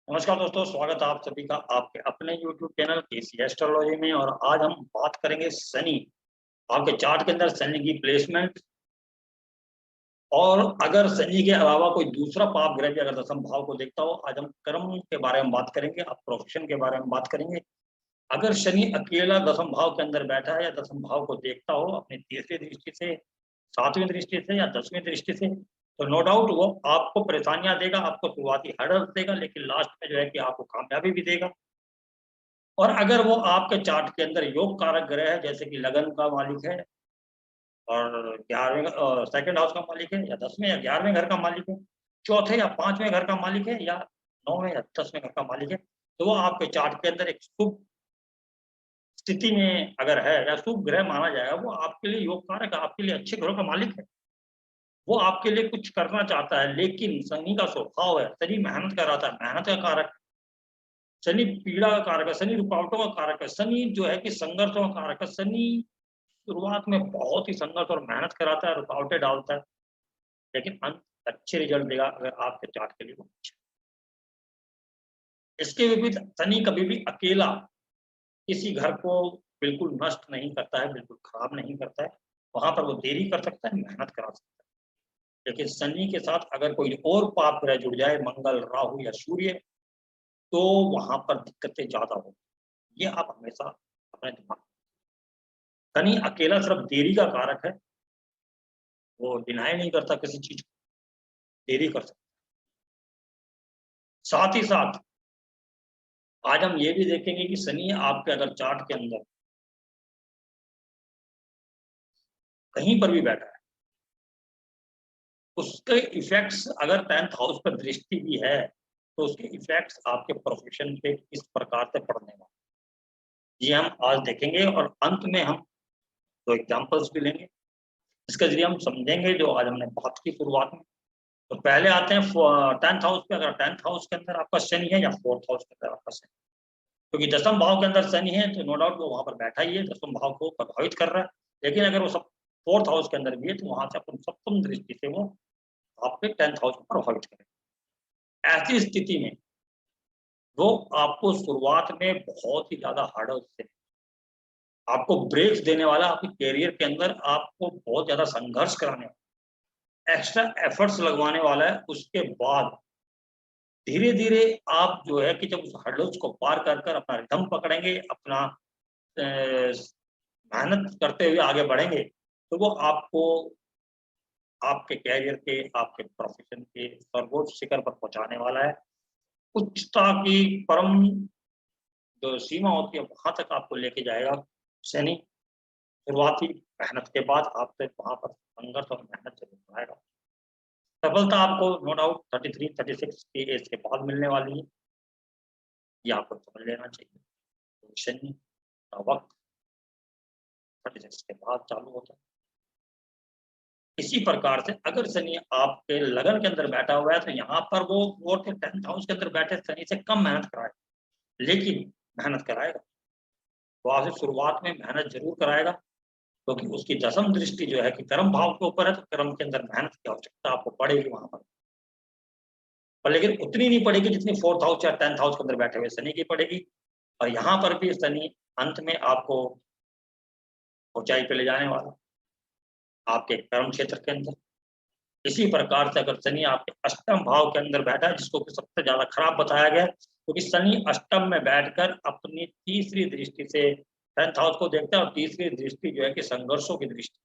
नमस्कार दोस्तों, स्वागत है आप सभी का आपके अपने YouTube चैनल केसी एस्ट्रोलॉजी में। और आज हम बात करेंगे शनि, आपके चार्ट के अंदर शनि की प्लेसमेंट। और अगर शनि के अलावा कोई दूसरा पाप ग्रह भी अगर दसम भाव को देखता हो, आज हम कर्म के बारे में बात करेंगे, आप प्रोफेशन के बारे में बात करेंगे। अगर शनि अकेला दसम भाव के अंदर बैठा है या दसम भाव को देखता हो अपनी तीसरी दृष्टि से, सातवीं दृष्टि से या 10वीं दृष्टि से, तो नो डाउट वो आपको परेशानियाँ देगा, आपको शुरुआती हर्डल्स देगा, लेकिन लास्ट में जो है कि आपको कामयाबी भी देगा। और अगर वो आपके चार्ट के अंदर योग कारक ग्रह है, जैसे कि लगन का मालिक है और 11वें सेकंड हाउस का मालिक है, या 10वें या 11वें घर का मालिक है, चौथे या 5वें घर का मालिक है, या 9वें या 10वें घर का मालिक है, तो वो आपके चार्ट के अंदर एक शुभ स्थिति में अगर है या शुभ ग्रह माना जाएगा, वो आपके लिए योग कारक है, आपके लिए अच्छे ग्रहों का मालिक है। वो आपके लिए कुछ करना चाहता है, लेकिन शनि का स्वभाव है, शनि मेहनत कराता है, मेहनत का कारक। शनि पीड़ा का कारक है, शनि रुकावटों का कारक है, शनि जो है कि संघर्षों का कारक है। शनि शुरुआत में बहुत ही संघर्ष और मेहनत कराता है, रुकावटें डालता है, लेकिन अंत अच्छे रिजल्ट देगा अगर आपके चार्ट के लिए वो अच्छा है। इसके विपरीत शनि कभी भी अकेला किसी घर को बिल्कुल नष्ट नहीं करता है, बिल्कुल खराब नहीं करता है। वहाँ पर वो देरी कर सकता है, मेहनत करा सकता है। लेकिन शनि के साथ अगर कोई और पाप ग्रह जुड़ जाए, मंगल, राहु या सूर्य, तो वहाँ पर दिक्कतें ज़्यादा होती हैं। ये आप हमेशा अपने दिमाग में, शनि अकेला सिर्फ देरी का कारक है, वो डिनाई नहीं करता किसी चीज़ को, देरी कर सकता है। साथ ही साथ आज हम ये भी देखेंगे कि शनि आपके अगर चार्ट के अंदर कहीं पर भी बैठा है, उसके इफ़ेक्ट्स अगर 10th हाउस पर दृष्टि भी है, तो उसके इफ़ेक्ट्स आपके प्रोफ़ेशन पे किस प्रकार से पड़ने वाले हैं, ये हम आज देखेंगे। और अंत में हम 2 एग्ज़ाम्पल्स भी लेंगे, जिसके ज़रिए हम समझेंगे जो आज हमने बात की शुरुआत में। तो पहले आते हैं 10th हाउस पे। अगर 10th हाउस के अंदर आपका शनि है या 4th हाउस के अंदर आपका शनि, क्योंकि दसम भाव के अंदर शनि है, तो नो डाउट वो वहाँ पर बैठा ही है, दसम भाव को प्रभावित कर रहा है। लेकिन अगर वो सब 4th हाउस के अंदर भी है, तो वहाँ से अपन सप्तम दृष्टि से वो आपके 10th हाउस को प्रभावित करेगा। ऐसी स्थिति में वो आपको शुरुआत में बहुत ही ज़्यादा हार्डल से आपको ब्रेक्स देने वाला, आपके करियर के अंदर आपको बहुत ज़्यादा संघर्ष कराने वाला, एक्स्ट्रा एफर्ट्स लगवाने वाला है। उसके बाद धीरे-धीरे आप जो है कि जब उस हर्डल्स को पार कर कर अपना रिदम पकड़ेंगे, अपना मेहनत करते हुए आगे बढ़ेंगे, तो वो आपको आपके करियर के, आपके प्रोफ़ेशन के सर्वोच्च शिखर पर पहुँचाने वाला है। उच्चता की परम जो सीमा होती है, वहाँ तक आपको लेके जाएगा शनि। शुरुआती मेहनत के बाद आपसे वहाँ पर संघर्ष और मेहनत ज़रूर कराएगा। सफलता आपको नो डाउट 33, 36 की एज के बाद मिलने वाली है, ये आपको समझ लेना चाहिए। तो शनि का वक़्त 36 के बाद चालू होता है। इसी प्रकार से अगर शनि आपके लगन के अंदर बैठा हुआ है, तो यहाँ पर वो 4th या 10th हाउस के अंदर बैठे शनि से कम मेहनत कराएगा, लेकिन मेहनत कराएगा। वो आपसे शुरुआत में मेहनत ज़रूर कराएगा, क्योंकि उसकी दसम दृष्टि जो है कि कर्म भाव के ऊपर है, तो कर्म के अंदर मेहनत की आवश्यकता आपको पड़ेगी वहाँ पर। पर लेकिन उतनी नहीं पड़ेगी जितनी 4th हाउस या 10th हाउस के अंदर बैठे हुए शनि की पड़ेगी। और यहाँ पर भी शनि अंत में आपको ऊँचाई पे ले जाने वाला, आपके कर्म क्षेत्र के अंदर। इसी प्रकार से अगर शनि आपके अष्टम भाव के अंदर बैठा है, जिसको कि सबसे ज़्यादा खराब बताया गया है, क्योंकि शनि अष्टम में बैठकर अपनी तीसरी दृष्टि से 10th हाउस को देखता है, और तीसरी दृष्टि जो है कि संघर्षों की दृष्टि,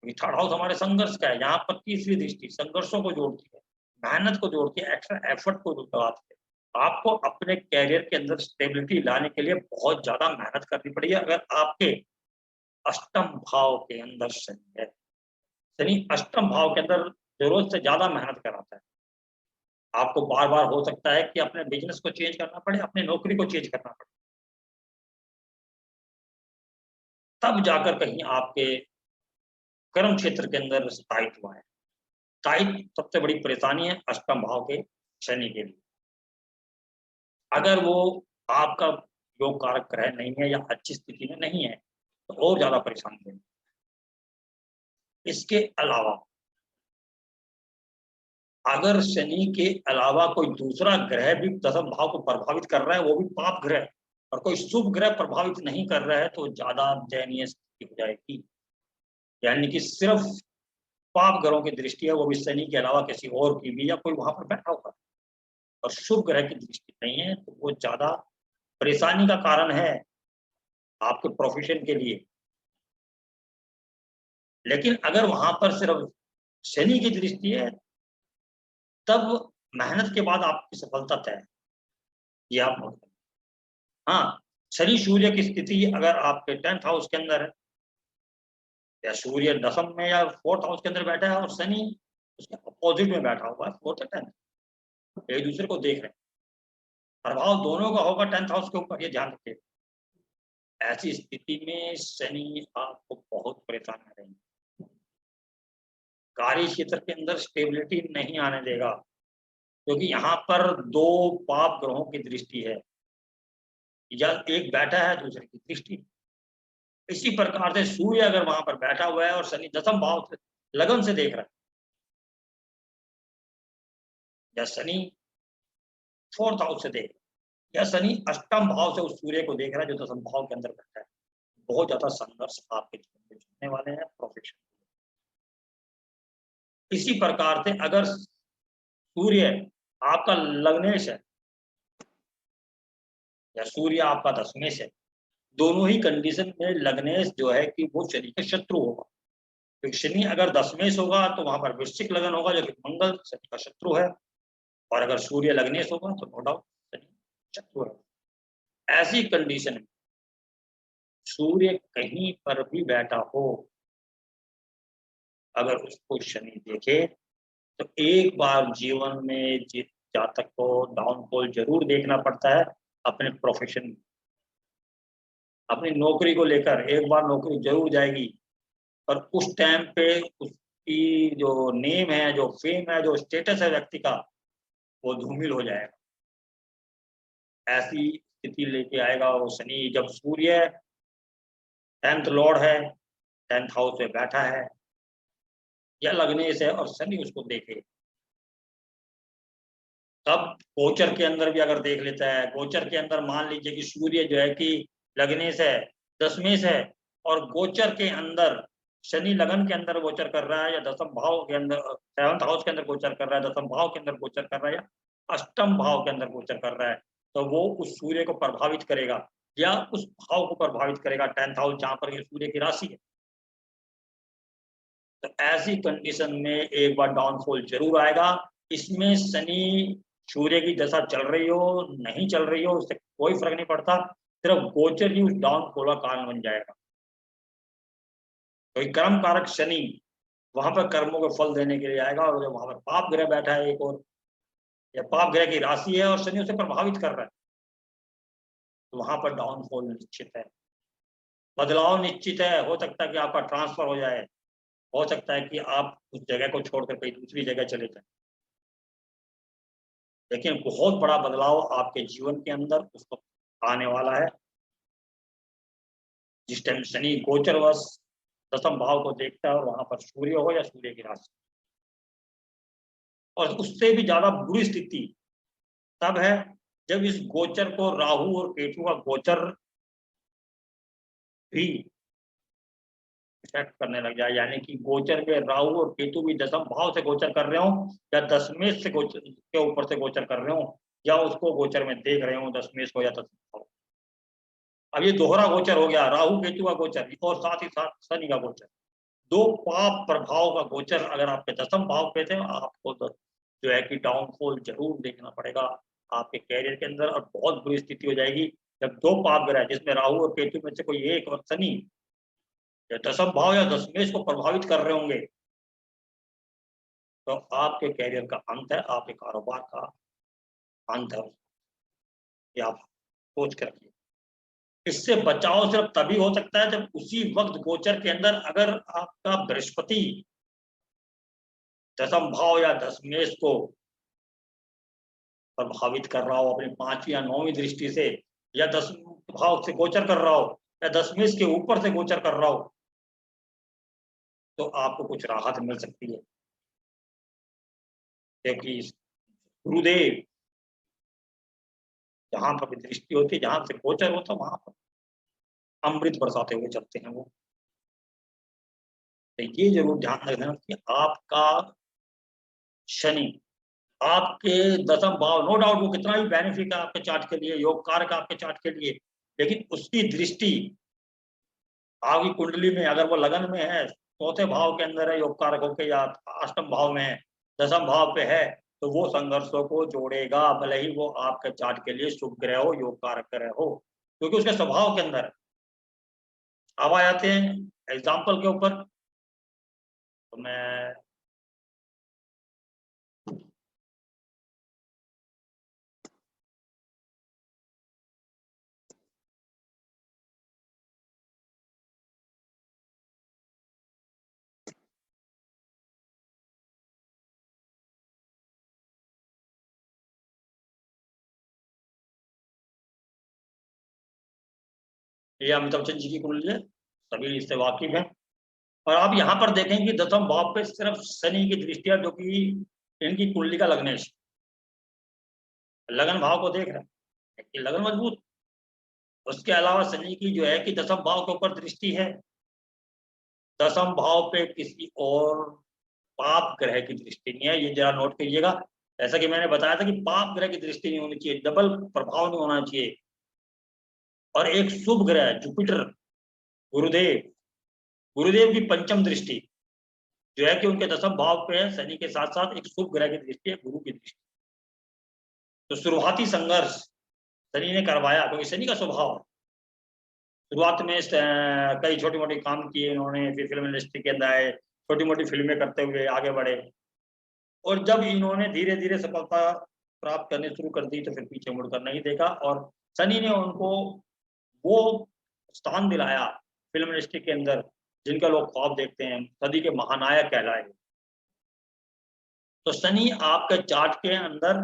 क्योंकि 3rd हाउस हमारे संघर्ष का है, यहाँ पर तीसरी दृष्टि संघर्षों को जोड़ती है, मेहनत को जोड़ती है, एक्स्ट्रा एफर्ट को जोड़ती है। आपको अपने करियर के अंदर स्टेबिलिटी लाने के लिए बहुत ज़्यादा मेहनत करनी पड़ेगी, अगर आपके अष्टम भाव के अंदर शनि है। शनि अष्टम भाव के अंदर ज़रूरत से ज़्यादा मेहनत कराता है। आपको बार-बार हो सकता है कि अपने बिज़नेस को चेंज करना पड़े, अपनी नौकरी को चेंज करना पड़े। तब जाकर कहीं आपके कर्म क्षेत्र के अंदर स्थायित्व आए। स्थायित्व सबसे बड़ी परेशानी है अष्टम भाव के शनि के लिए। अगर वो आपका योग कारक ग्रह नहीं है या अच्छी स्थिति में नहीं है, तो और ज़्यादा परेशानी देगा। इसके अलावा अगर शनि के अलावा कोई दूसरा ग्रह भी दसम भाव को प्रभावित कर रहा है, वो भी पाप ग्रह, और कोई शुभ ग्रह प्रभावित नहीं कर रहा है, तो ज्यादा दयनीय स्थिति हो जाएगी। यानी कि सिर्फ पाप ग्रहों की दृष्टि है, वो भी शनि के अलावा किसी और की भी, या कोई वहां पर बैठा होगा, और शुभ ग्रह की दृष्टि नहीं है, तो वो ज्यादा परेशानी का कारण है आपके प्रोफेशन के लिए। लेकिन अगर वहां पर सिर्फ शनि की दृष्टि है, तब मेहनत के बाद आपकी सफलता तय है, ये आप नोट करें। हाँ, शनि सूर्य की स्थिति अगर आपके 10th हाउस के अंदर है, या सूर्य दसम में या 4th हाउस के अंदर बैठा है, और शनि उसके अपोजिट में बैठा हुआ है, 4th और 10th, एक दूसरे को देख रहे हैं, प्रभाव दोनों का होगा 10th हाउस के ऊपर, ये ध्यान रखिए। ऐसी स्थिति में शनि आपको बहुत परेशान करेंगे, कार्य क्षेत्र के अंदर स्टेबिलिटी नहीं आने देगा, क्योंकि यहाँ पर दो पाप ग्रहों की दृष्टि है, या एक बैठा है, दूसरे की दृष्टि। इसी प्रकार से सूर्य अगर वहां पर बैठा हुआ है और शनि दसम भाव से लगन से देख रहा है, या शनि 4th हाउस से देख, या शनि अष्टम भाव से उस सूर्य को देख रहा है जो दसम भाव के अंदर बैठा है, बहुत ज्यादा संघर्ष आपके जीवन में जुड़ने वाले हैं प्रोफेशन। इसी प्रकार से अगर सूर्य आपका लग्नेश है, या सूर्य आपका दशमेश है, दोनों ही कंडीशन में लग्नेश जो है कि वो शनि का शत्रु होगा। तो शनि अगर दशमेश होगा तो वहां पर वृश्चिक लगन होगा, जो कि मंगल शनि का शत्रु है, और अगर सूर्य लग्नेश होगा तो नो डाउट शनि शत्रु है। ऐसी कंडीशन में सूर्य कहीं पर भी बैठा हो, अगर उसको शनि देखे, तो एक बार जीवन में जातक को डाउनफॉल जरूर देखना पड़ता है अपने प्रोफेशन, अपनी नौकरी को लेकर एक बार नौकरी जरूर जाएगी, और उस टाइम पे उसकी जो नेम है, जो फेम है, जो स्टेटस है व्यक्ति का, वो धूमिल हो जाएगा। ऐसी स्थिति लेके आएगा वो शनि, जब सूर्य 10th लॉर्ड है, 10th हाउस में बैठा है, या लग्नेश है, और शनि उसको देखे, तब गोचर के अंदर भी अगर देख लेता है, गोचर के अंदर मान लीजिए कि सूर्य जो है कि लग्नेश है, दशमेश है, और गोचर के अंदर शनि लगन के अंदर गोचर कर रहा है, या दसम भाव के अंदर 7th हाउस के अंदर गोचर कर रहा है, दसम भाव के अंदर गोचर कर रहा है, या अष्टम भाव के अंदर गोचर कर रहा है, तो वो उस सूर्य को प्रभावित करेगा, या उस भाव को प्रभावित करेगा, 10th हाउस जहां पर ये सूर्य की राशि है। तो ऐसी कंडीशन में एक बार डाउनफॉल जरूर आएगा। इसमें शनि सूर्य की दशा चल रही हो नहीं चल रही हो, उससे कोई फर्क नहीं पड़ता, सिर्फ गोचर ही उस डाउनफॉल का कारण बन जाएगा। कोई कर्म कारक शनि वहां पर कर्मों के फल देने के लिए आएगा, और जब वहां पर पाप ग्रह बैठा है एक और, या पाप ग्रह की राशि है और शनि उसे प्रभावित कर रहा है, तो वहां पर डाउनफॉल निश्चित है, बदलाव निश्चित है। हो सकता है कि आपका ट्रांसफर हो जाए, हो सकता है कि आप उस जगह को छोड़कर कहीं दूसरी जगह चले जाए, लेकिन बहुत बड़ा बदलाव आपके जीवन के अंदर उस वक्त आने वाला है, जिस टाइम शनि गोचरवश दसम भाव को देखता है, और वहां पर सूर्य हो या सूर्य की राशि। और उससे भी ज्यादा बुरी स्थिति तब है जब इस गोचर को राहु और केतु का गोचर भी इफेक्ट करने लग जाए, यानी कि गोचर में राहु और केतु भी दसम भाव से गोचर कर रहे हो, या दशमेश से गोचर के ऊपर से गोचर कर रहे हो, या उसको गोचर में देख रहे हो, दशमेश को या दसम भाव। अब ये दोहरा गोचर हो गया, राहु केतु का गोचर और साथ ही साथ शनि का गोचर, दो पाप प्रभाव का गोचर अगर आपके दसम भाव पे थे, आपको जो है कि डाउनफॉल जरूर देखना पड़ेगा आपके कैरियर के अंदर, और बहुत बुरी स्थिति हो जाएगी जब दो पाप ग्रह जिसमें राहु और केतु में से कोई एक, और शनि या दसम भाव या दशमेश को प्रभावित कर रहे होंगे, तो आपके कैरियर का अंत है, आपके कारोबार का अंत है, ये आप सोच कर रखिए। इससे बचाव सिर्फ तभी हो सकता है जब उसी वक्त गोचर के अंदर अगर आपका बृहस्पति दसम भाव या दशमेश को प्रभावित कर रहा हो अपनी 5वीं या 9वीं दृष्टि से, या दसम भाव से गोचर कर रहा हो, या दशमेश के ऊपर से गोचर कर रहा हो, तो आपको कुछ राहत मिल सकती है। क्योंकि गुरुदेव जहां पर भी दृष्टि होती है, जहां से गोचर होता वहां पर अमृत बरसाते हुए चलते हैं वो। तो ये जरूर ध्यान रखना कि आपका शनि आपके दसम भाव, नो डाउट वो कितना भी बेनिफिट है आपके चार्ट के लिए, योग कारक आपके चार्ट के लिए, लेकिन उसकी दृष्टि आपकी कुंडली में अगर वो लगन में है, चौथे भाव के अंदर है योग कारकों के, या अष्टम भाव में है, दसम भाव पे है, तो वो संघर्षों को जोड़ेगा, भले ही वो आपके चार्ट के लिए शुभ ग्रह हो, योग कारक ग्रह हो, क्योंकि उसके स्वभाव के अंदर। अब आ जाते हैं एग्जाम्पल के ऊपर। तो मैं ये अमिताभ बच्चन जी की कुंडली है, सभी इससे वाकिफ है। और आप यहाँ पर देखें कि दसम भाव पे सिर्फ शनि की दृष्टि है, जो कि इनकी कुंडली का लग्नेश, लगन भाव को देख रहे हैं कि लगन मजबूत। उसके अलावा शनि की जो है कि दसम भाव के ऊपर दृष्टि है, दसम भाव पे किसी और पाप ग्रह की दृष्टि नहीं है, ये जरा नोट करिएगा। जैसा कि मैंने बताया था कि पाप ग्रह की दृष्टि नहीं होनी चाहिए, डबल प्रभाव नहीं होना चाहिए। और एक शुभ ग्रह जुपिटर, गुरुदेव, गुरुदेव की पंचम दृष्टि जो है कि उनके दसम भाव पे है, शनि के साथ साथ एक शुभ ग्रह की दृष्टि है, गुरु की दृष्टि। तो शुरुआती संघर्ष शनि ने करवाया, क्योंकि शनि का स्वभाव शुरुआत में कई छोटी मोटी काम किए इन्होंने, फिर फिल्म इंडस्ट्री के अंदर आए, छोटी मोटी फिल्में करते हुए आगे बढ़े, और जब इन्होंने धीरे धीरे सफलता प्राप्त करनी शुरू कर दी तो फिर पीछे मुड़कर नहीं देखा, और शनि ने उनको वो स्थान दिलाया फिल्म इंडस्ट्री के अंदर जिनका लोग ख्वाब देखते हैं, सदी के महानायक कहलाए। तो शनि आपके चार्ट के अंदर,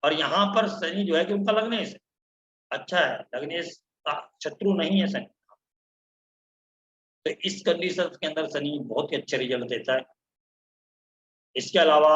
और यहाँ पर शनि जो है कि उनका लग्नेश है, अच्छा है, लग्नेश शत्रु नहीं है शनि। तो इस कंडीशन के अंदर शनि बहुत ही अच्छे रिजल्ट देता है। इसके अलावा